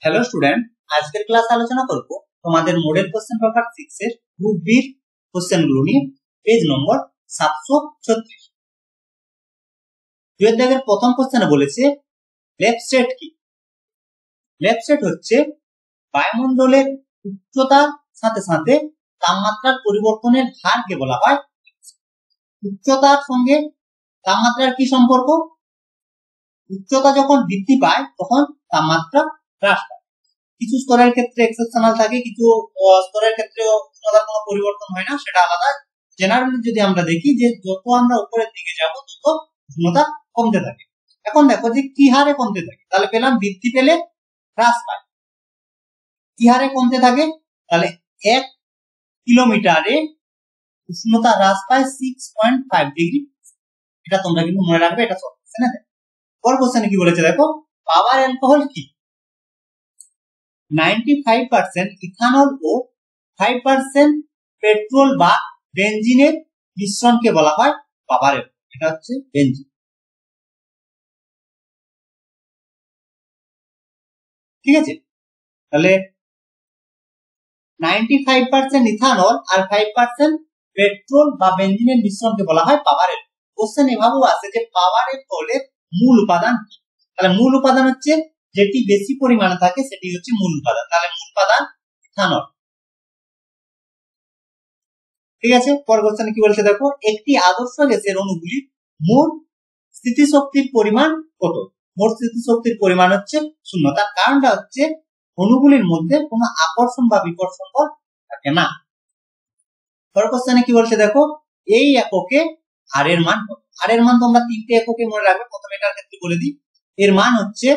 Hello student, আজকের class আলোচনা করব তোমাদের মডেল কোশ্চেন পেপার 6 এর গ্রুপ বি কোশ্চেনগুলো নিয়ে। পেজ নম্বর 736। দুই দাগের প্রথম কোশ্চেনে বলেছে লেফট স্টেট কি। লেফট স্টেট হচ্ছে বায়ুমণ্ডলের উচ্চতার সাথে সাথে তাপমাত্রার পরিবর্তনের হারকে বলা হয়। উচ্চতার সঙ্গে তাপমাত্রার কি সম্পর্ক? উচ্চতা যখন বৃদ্ধি পায় তখন তাপমাত্রা হ্রাস পায়। কিছু স্তরের ক্ষেত্রে এক্সেপশনাল থাকে, কিছু স্তরের ক্ষেত্রে উষ্ণতার কোনো পরিবর্তন হয় না, সেটা আলাদা। জেনারেলি যদি আমরা দেখি যে যত আমরা উপরের দিকে যাব তত উষ্ণতা কমতে থাকে। এখন দেখো যে কি হারে কমতে থাকে, তাহলে পেলাম বৃদ্ধি পেলে হ্রাস পায়। কি হারে কমতে থাকে? তাহলে 1 কিলোমিটারে উষ্ণতা হ্রাস পায় 6.5 ডিগ্রি। এটা তোমরা কিন্তু মনে রাখবে, এটা সব কোশ্চেনে দেয়। পরের কোশ্চেনে কি বলেছে দেখো, পাওয়ার অ্যালকোহল কি। 95% ইথানল ও 5% পেট্রোল বা বেনজিনের মিশ্রণকে বলা হয় পাওয়ার অ্যালকোহল। এটা হচ্ছে বেনজিন। ঠিক আছে, তাহলে 95% ইথানল আর 5% পেট্রোল বা বেনজিনের মিশ্রণকে বলা হয় পাওয়ার অ্যালকোহল। কোশ্চেন এভাবেও আছে যে পাওয়ার অ্যালকোহলের মূল উপাদান কি। তাহলে মূল উপাদান হচ্ছে যেটি বেশি পরিমাণে থাকে সেটি হচ্ছে মূল উপাদান। তাহলে মূল উপাদান ইথানল। ঠিক আছে, পরের কোশ্চেনে কি বলছে দেখো, একটি আদর্শ গ্যাসের অণুগুলির মোট স্থিতিশক্তির পরিমাণ কত? মোট স্থিতিশক্তির পরিমাণ হচ্ছে 0। তার কারণটা হচ্ছে অণুগুলির মধ্যে কোনো আকর্ষণ বা বিকর্ষণ বল থাকে না। পরের কোশ্চেনে কি বলছে দেখো, এই এককে আর এর মান কত? আর এর মান তোমরা তিনটে এককে মনে রাখবে। প্রথমে এটার ক্ষেত্রে বলে দিই, এর মান হচ্ছে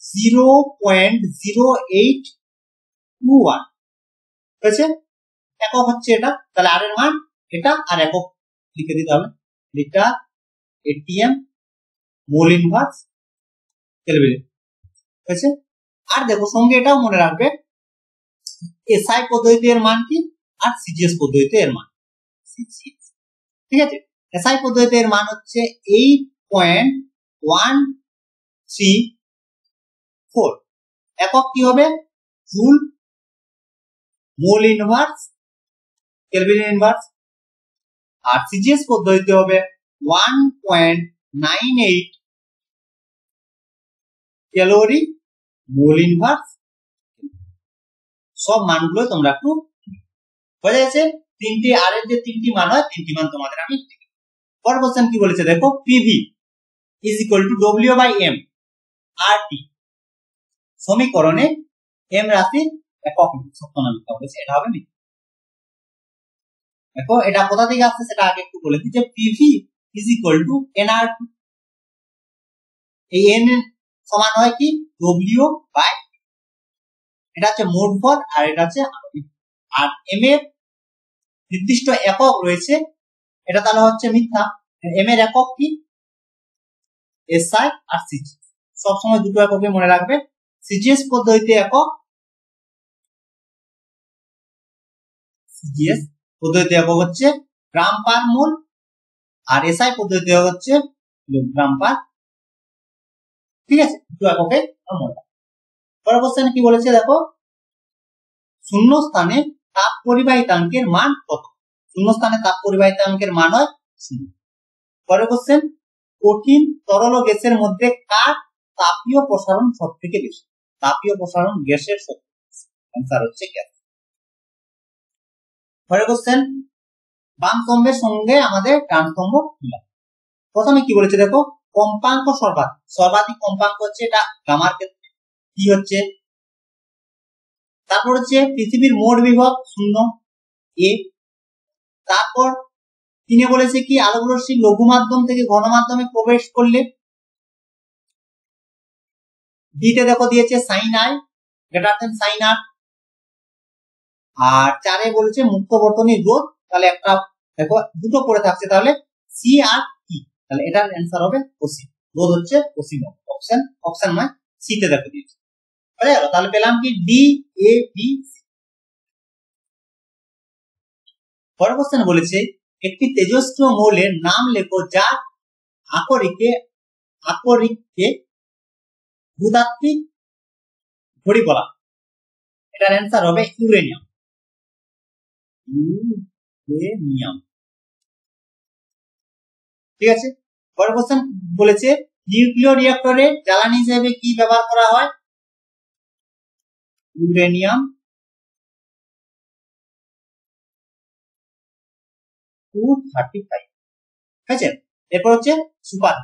0.0821 হয়েছে, একক হচ্ছে এটা। তাহলে আর এর মান এটা, আর একক লিখে দিতে হবে, litre atm mole inverse kelvin হয়েছে। আর দেখো সঙ্গে এটাও মনে রাখবে এসআই পদ্ধতিতে এর মান কি আর সিজিএস পদ্ধতিতে এর মান। ঠিক আছে, এসআই পদ্ধতিতে এর মান হচ্ছে 8.134। একক কি হবে? Joule mole inverse kelvin inverse. আর সিজিএস পদ্ধতিতে হবে 1.98 ক্যালোরি মোল ইনভার্স। সব মানগুলো তোমরা একটু বোঝা গেছে। তিনটি আর এর যে তিনটি মান হয়, তিনটি মান তোমাদের আমি। পরের কোশ্চেন কি বলেছে দেখো, P V is equal to W by M R T. সমীকরণে এম রাশি একক সত্য না মিথ্যা বলেছে, এটা হবে মিথ্যা। দেখো এটা কোথা থেকে আসছে সেটা আগে একটু বলে দিই, যে PV is equal to NR T. এই এন সমান হয় কি ডব্লিউ বাই, এটা হচ্ছে মোট ভর আর এটা হচ্ছে আণবিক। আর এম এর নির্দিষ্ট একক রয়েছে, এটা তাহলে হচ্ছে মিথ্যা। এম এর একক কি? এসআই আর সিজি। সবসময় দুটো এককে মনে রাখবে। সিজিএস পদ্ধতিতে একক, সিজিএস পদ্ধতিতে একক হচ্ছে গ্রাম পার মোল, আর এসআই পদ্ধতিতে হচ্ছে কিলোগ্রাম পার। ঠিক আছে, দুটো এককে মনে রাখবে। পরের কোশ্চেনে কি বলেছে দেখো, শূন্য স্থানে তাপ পরিবাহিতাঙ্কের মান কত? শূন্য স্থানে তাপ পরিবাহিতাঙ্কের মান হয় 0। পরের কোশ্চেন, কঠিন তরল ও গ্যাসের মধ্যে কার তাপীয় প্রসারণ সব থেকে বেশি? তাপীয় প্রসারণ গ্যাসের সব থেকে বেশি। অ্যান্সার হচ্ছে গ্যাস। পরের কোশ্চেন, বাম স্তম্ভের সঙ্গে আমাদের ডান স্তম্ভ মিলাও। প্রথমে কি বলেছে দেখো, কম্পাঙ্ক সর্বাধিক কম্পাঙ্ক হচ্ছে এটা গামার ক্ষেত্রে কি হচ্ছে। তারপর হচ্ছে পৃথিবীর মোট বিভব 0 এ। তারপর তিনি বলেছে কি, আলোক রশ্মি লঘু মাধ্যম থেকে ঘন মাধ্যমে প্রবেশ করলে। ডিতে দেখো দিয়েছে sine i greater than sine r. আর 4 এ বলেছে মুক্ত বর্তনীর রোধ। তাহলে একটা দেখো দুটো পড়ে থাকছে, তাহলে সি আর ই। তাহলে এটার অ্যান্সার হবে ওসি। রোধ হচ্ছে ওসি নট। অপশন নয়, সি তে দেখো দিয়েছে। বুঝা গেল? তাহলে পেলাম কি ডি এ বি সি। পরের কোশ্চেন বলেছে, একটি তেজস্ক্রিয় মৌলের নাম লেখো যার আকরিকে ভূতাত্ত্বিক ঘড়ি বলা, এটার অ্যান্সার হবে ইউরেনিয়াম। ইউরেনিয়াম, ঠিক আছে। পরের কোশ্চেন বলেছে নিউক্লিয় রিঅ্যাক্টরে জ্বালানি হিসেবে কি ব্যবহার করা হয়? ইউরেনিয়াম 235, ঠিক আছে। এরপর হচ্ছে সুপার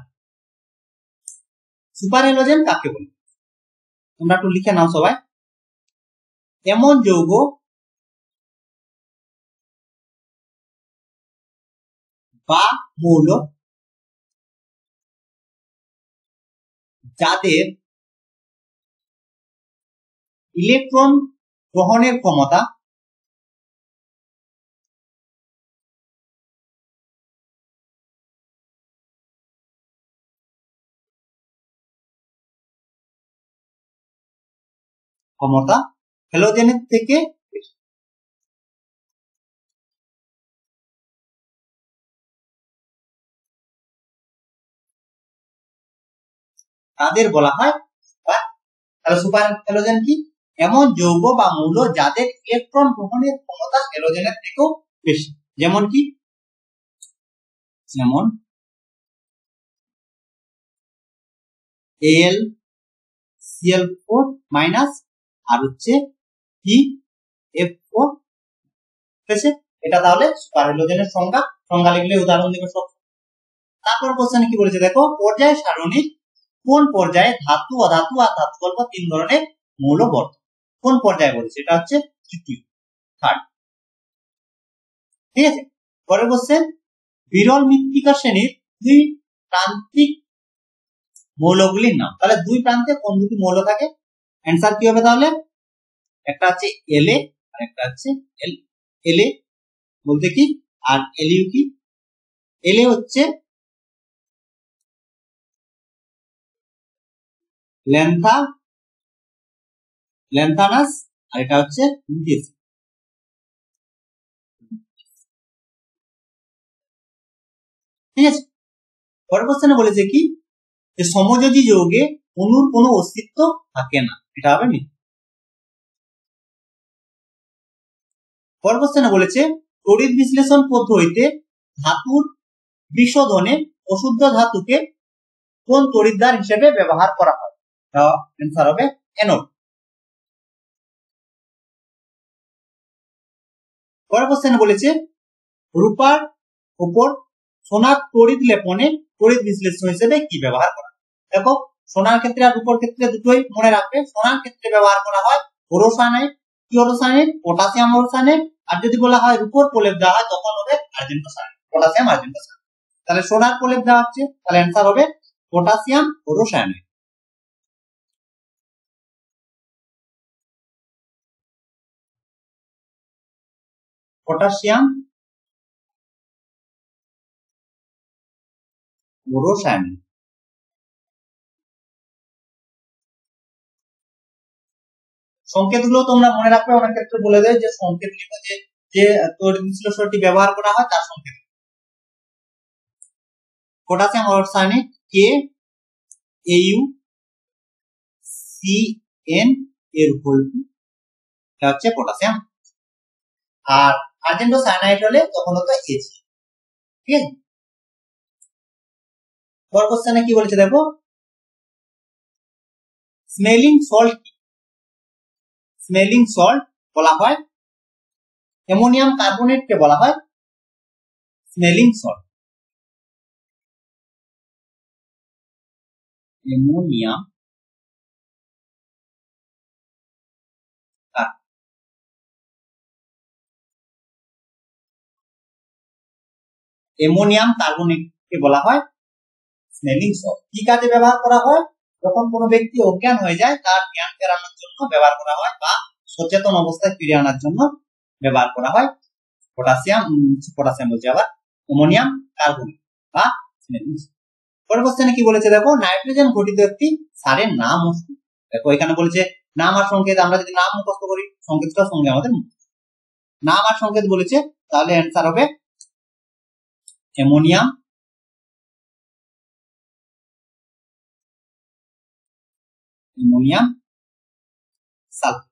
সুপার হ্যালোজেন কাকে বলে? তোমরা একটু লিখে নাও সবাই। এমন যৌগ বা মৌল যাদের ইলেকট্রন গ্রহণের ক্ষমতা হ্যালোজেনের থেকে বেশি। তাদের বলা হয় সুপার। তাহলে সুপার হ্যালোজেন কি? এমন যৌগ বা মৌল যাদের ইলেকট্রন গ্রহণের ক্ষমতা হ্যালোজেনের থেকেও বেশি। যেমন কি? যেমন Al Cl4 মাইনাস আর হচ্ছে CF4, ঠিক আছে। এটা তাহলে সুপার হ্যালোজেনের সংজ্ঞা লিখলে উদাহরণ দেবে সব। তারপর কোশ্চেনে কি বলেছে দেখো, পর্যায় সারণীর কোন পর্যায়ে ধাতু, অধাতু আর ধাতু গল্প 3 ধরনের মৌল বর্তমান? কোন পর্যায়ে বলেছে? এটা হচ্ছে তৃতীয়, থার্ড, ঠিক আছে। পরের কোশ্চেন, বিরল মৃত্তিকা শ্রেণীর দুই প্রান্তিক মৌলগুলির নাম। তাহলে দুই প্রান্তে কোন দুটি মৌল থাকে? অ্যান্সার কি হবে তাহলে? একটা হচ্ছেLa আর একটা হচ্ছে La বলতে কি, আর Lu কি? La হচ্ছে ল্যান্থানাস আর এটা হচ্ছে লুটিয়াস, ঠিক আছে। পরের কোশ্চেনে বলেছে কি, যে সমযোজী যৌগে অণুর কোনো অস্তিত্ব থাকে না, এটা হবে নি। পরের কোশ্চেনে বলেছে তড়িৎ বিশ্লেষণ পদ্ধতিতে ধাতুর বিশোধনে অশুদ্ধ ধাতুকে কোন তড়িৎদ্বার হিসেবে ব্যবহার করা হয়? অ্যান্সার হবে অ্যানোড। পরের কোশ্চেনে বলেছে রূপার উপর সোনার তড়িৎ লেপনে তড়িৎ বিশ্লেষণ হিসেবে কি ব্যবহার করা? দেখো, সোনার ক্ষেত্রে আর রূপর ক্ষেত্রে দুটোই মনে রাখবে। সোনার ক্ষেত্রে ব্যবহার করা হয় ওরোসাইনাইড, কি ওরোসাইনাইড? পটাশিয়াম ওরোসাইনাইড। আর যদি বলা হয় রূপর প্রলেপ দেওয়া হয় তখন হবে আর্জেন্টোসাইনাইড, পটাশিয়াম আর্জেন্টোসাইনাইড। তাহলে সোনার প্রলেপ দেওয়া হচ্ছে, তাহলে অ্যান্সার হবে পটাশিয়াম ওরোসাইনাইড। পটাশিয়াম ওরোসাইনাইড। সংকেতগুলো তোমরা মনে রাখবে, অনেক ক্ষেত্রে বলে দেয় যে সংকেত লিখো, যে তড়িৎ বিশ্লেষণটি ব্যবহার করা হয় তার সংকেত। পটাশিয়াম অরসাইনাইড কে AU CN এর উপর, এটা হচ্ছে পটাশিয়াম। আর আর্জেন্টো সায়ানাইড হলে তখন হতো Ag, ঠিক আছে। পরের কোশ্চেনে কি বলেছে দেখো, স্মেলিং সল্ট কি? স্মেলিং সল্ট বলা হয় অ্যামোনিয়াম কার্বনেটকে বলা হয় স্মেলিং সল্ট। অ্যামোনিয়াম কার্বনেটকে বলা হয় স্মেলিং সল্ট। কি কাজে ব্যবহার করা হয়? যখন কোনো ব্যক্তি অজ্ঞান হয়ে যায় তার জ্ঞান ফেরানোর জন্য ব্যবহার করা হয়, বা সচেতন অবস্থায় ফিরে আনার জন্য ব্যবহার করা হয় পটাশিয়াম বলছে আবার অ্যামোনিয়াম কার্বনেট বা স্মেলিং সল্ট। পরের কোশ্চেনে কি বলেছে দেখো, নাইট্রোজেন ঘটিত একটি সারের নাম। দেখো এখানে বলেছে নাম আর সংকেত। আমরা যদি নাম মুখস্থ করি, সংকেতটার সঙ্গে আমাদের নাম আর সংকেত বলেছে, তাহলে অ্যান্সার হবে অ্যামোনিয়াম সালফেট।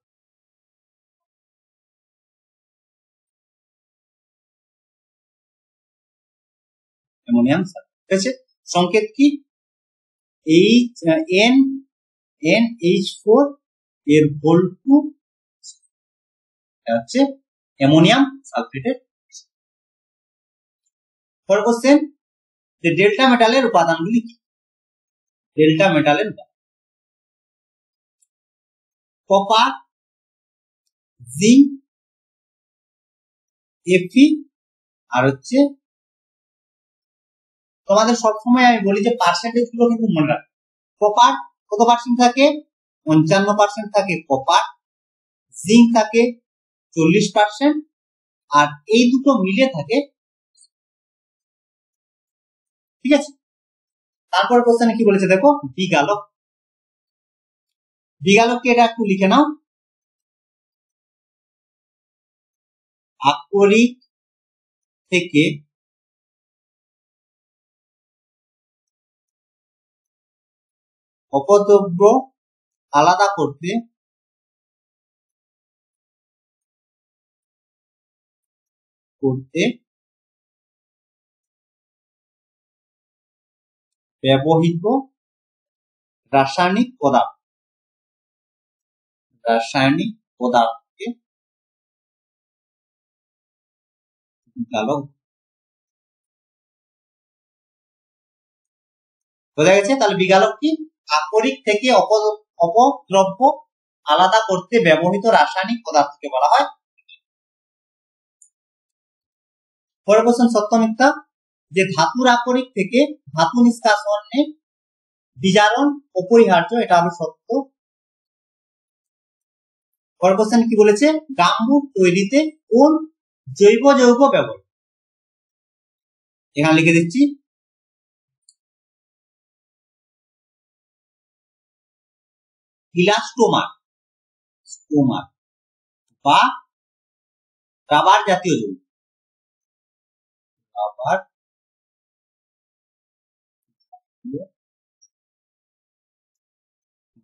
অ্যামোনিয়াম সালফেট, ঠিক আছে। সংকেত কি? NH4 এর হোল টু হচ্ছে অ্যামোনিয়াম সালফেটের। পরের কোশ্চেন, যে ডেল্টা মেটালের উপাদানগুলি কি? ডেল্টা মেটালের কপার, জিঙ্ক, Fe আর হচ্ছে, তোমাদের সবসময় আমি বলি যে পার্সেন্টেজ গুলো কিন্তু মনে রাখবে। কপার কত পার্সেন্ট থাকে? 55% থাকে কপার, জিঙ্ক থাকে 40%, আর এই দুটো মিলে থাকে, ঠিক আছে। তারপর কোশ্চেনে কি বলেছে দেখো, বিগালক। বিগালককে এটা একটু লিখে নাও, আকরিক থেকে অপদ্রব্য আলাদা করতে ব্যবহৃত রাসায়নিক পদার্থকে বিগালক। বোঝা গেছে? তাহলে বিগালক কি? আকরিক থেকে অপদ্রব্য আলাদা করতে ব্যবহৃত রাসায়নিক পদার্থকে বলা হয়। পরের প্রশ্ন, সত্য মিথ্যা? যে ধাতুর আকরিক থেকে ধাতু নিষ্কাশনে বিজারণ অপরিহার্য, এটা হবে সত্য। পরের কোশ্চেন কি বলেছে, গাম্বুট তৈরিতে কোন জৈব যৌগ ব্যবহার? এখানে লিখে দিচ্ছি, ইলাস্টোমার বা রাবার জাতীয় যৌগ।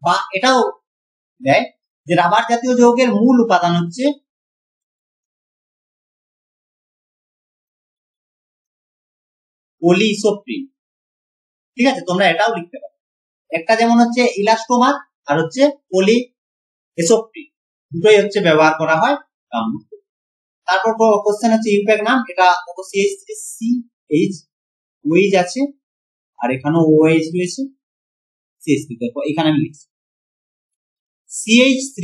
বা এটাও দেয় যে রাবার জাতীয় যৌগের মূল উপাদান হচ্ছে পলিইসোপ্রিন, ঠিক আছে। তোমরা এটাও লিখতে পারো, একটা যেমন হচ্ছে ইলাস্টোমার আর হচ্ছে পলিইসোপ্রিন, দুটোই হচ্ছে ব্যবহার করা হয় গাম্বুট। তারপর কোশ্চেন হচ্ছে ইউপ্যাক নাম, এটা CH ওএইচ আছে, আর এখানেও ওএইচ রয়েছে, CH3। দেখো এখানে আমি লিখছি CH3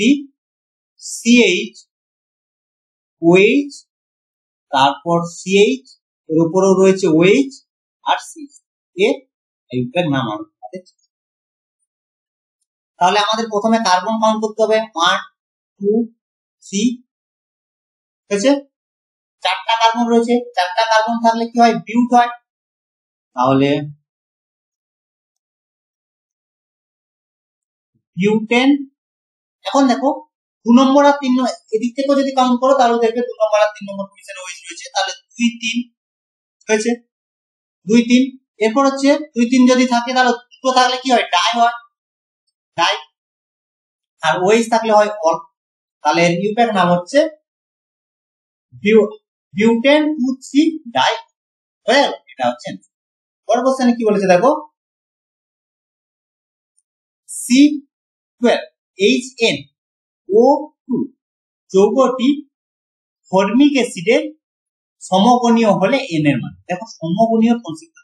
CH OH, তারপর CH এর উপরেও রয়েছে OH আর CH, এর ইউপ্যাক নাম আমাদের। তাহলে আমাদের প্রথমে কার্বন কাউন্ট করতে হবে, 1 2 3, ঠিক আছে। 4টা কার্বন রয়েছে, 4টা কার্বন থাকলে কি হয়? বিউট হয়। তাহলে বিউটেন। এখন দেখো 2 নম্বর আর 3 নম্বর এদিক থেকে যদি কাউন্ট করো তাহলে দেখবে 2 নম্বর আর 3 নম্বর পজিশনে ওএইচ রয়েছে, তাহলে 2 3 হয়েছে, 2 3। এরপর হচ্ছে 2 3 যদি থাকে তাহলে দুটো থাকলে কি হয়? ডাই হয়, ডাই। আর ওএইচ থাকলে হয় অল। তাহলে এর ইউপ্যাক নাম হচ্ছে বিউটেন 2 3 ডাই, হয়ে গেল। এটা হচ্ছে পরের কোশ্চেনে কি বলেছে দেখো, C12HNO2 যৌগটি ফর্মিক অ্যাসিডের সমগণীয় হলে N এর মান। দেখো সমগণীয় কনসেপ্ট,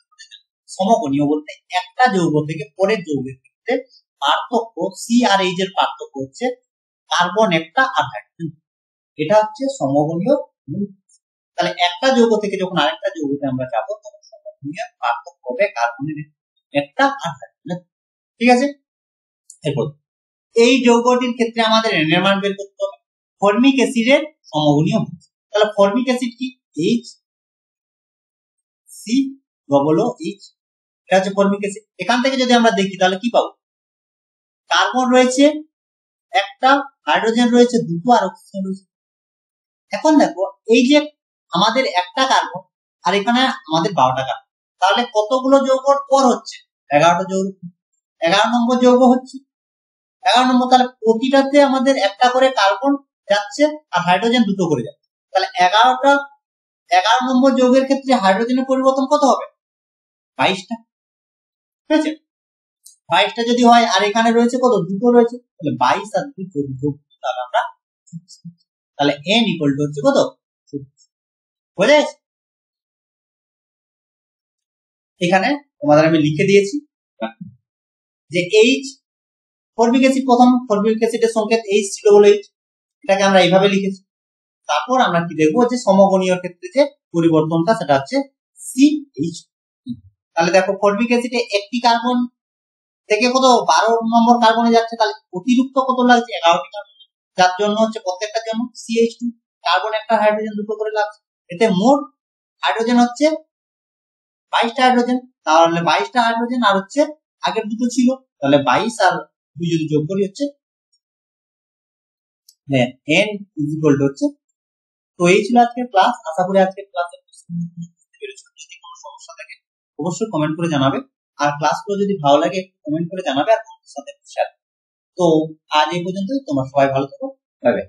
সমগণীয় বলতে একটা যৌগ থেকে পরের যৌগের ক্ষেত্রে পার্থক্য, সি আর এইচ এর পার্থক্য হচ্ছে কার্বন একটা আর হাইড্রোজেন, এটা হচ্ছে সমগণীয়। তাহলে একটা যৌগ থেকে যখন আরেকটা যৌগতে আমরা যাব তখন সমগণীয় পার্থক্য হবে কার্বনের একটা আর হাইড্রোজেন, ঠিক আছে। এরপর এই যৌগটির ক্ষেত্রে আমাদের N এর মান বের করতে হবে, ফর্মিক অ্যাসিডের সমগণীয়। তাহলে ফর্মিক অ্যাসিড কি? HCOOH, এটা হচ্ছে ফর্মিক অ্যাসিড। এখান থেকে যদি আমরা দেখি তাহলে কি পাবো? কার্বন রয়েছে একটা, হাইড্রোজেন রয়েছে দুটো, আর অক্সিজেন রয়েছে। এখন দেখো এই যে আমাদের একটা কার্বন আর এখানে আমাদের 12টা কার্বন, তাহলে কতগুলো যৌগর পর হচ্ছে? 11টা যৌগ, 11 নম্বর যৌগ হচ্ছে। 11 নম্বর, তাহলে প্রতিটাতে আমাদের একটা করে কার্বন যাচ্ছে আর হাইড্রোজেন দুটো করে যাচ্ছে, তাহলে 11 নম্বর যৌগের ক্ষেত্রে হাইড্রোজেনের পরিবর্তন কত হবে? 22টা। ঠিক আছে, 22টা যদি হয় আর এখানে রয়েছে কত? দুটো রয়েছে, তাহলে 22 আর 2 যোগ তাহলে আমরা, তাহলে n ইকুয়াল টু হচ্ছে কত? বুঝে গেছে? এখানে তোমাদের আমি লিখে দিয়েছি যে H ফরমিক অ্যাসিড, প্রথম ফরমিক অ্যাসিডের সংকেত H, এটাকে আমরা এইভাবে লিখেছি। তারপর আমরা কি দেখবো যে সমগণীয় ক্ষেত্রে যে পরিবর্তনটা সেটা হচ্ছে CH। তাহলে দেখো ফরমিক অ্যাসিডে একটি কার্বন থেকে কত 12 নম্বর কার্বনে যাচ্ছে, তাহলে অতিরিক্ত কত লাগছে? 11টি কার্বন, যার জন্য হচ্ছে প্রত্যেকটার জন্য CH2 কার্বন একটা হাইড্রোজেন দুটো করে লাগছে। এতে মোট হাইড্রোজেন হচ্ছে 22টা হাইড্রোজেন, তাহলে 22টা হাইড্রোজেন আর হচ্ছে আগের দুটো ছিল, তাহলে 22 আর 2 যদি যোগ করি হচ্ছে n ইকুয়াল টু হচ্ছে। তো এই ছিল আজকের ক্লাস। আশা করি আজকের ক্লাসে যদি কোনো সমস্যা থাকে অবশ্যই কমেন্ট করে জানাবে, আর ক্লাসগুলো যদি ভালো লাগে কমেন্ট করে জানাবে আর বন্ধুদের সাথে শেয়ার। তো আজ এই পর্যন্ত, তোমরা সবাই ভালো থাকো, বাই বাই।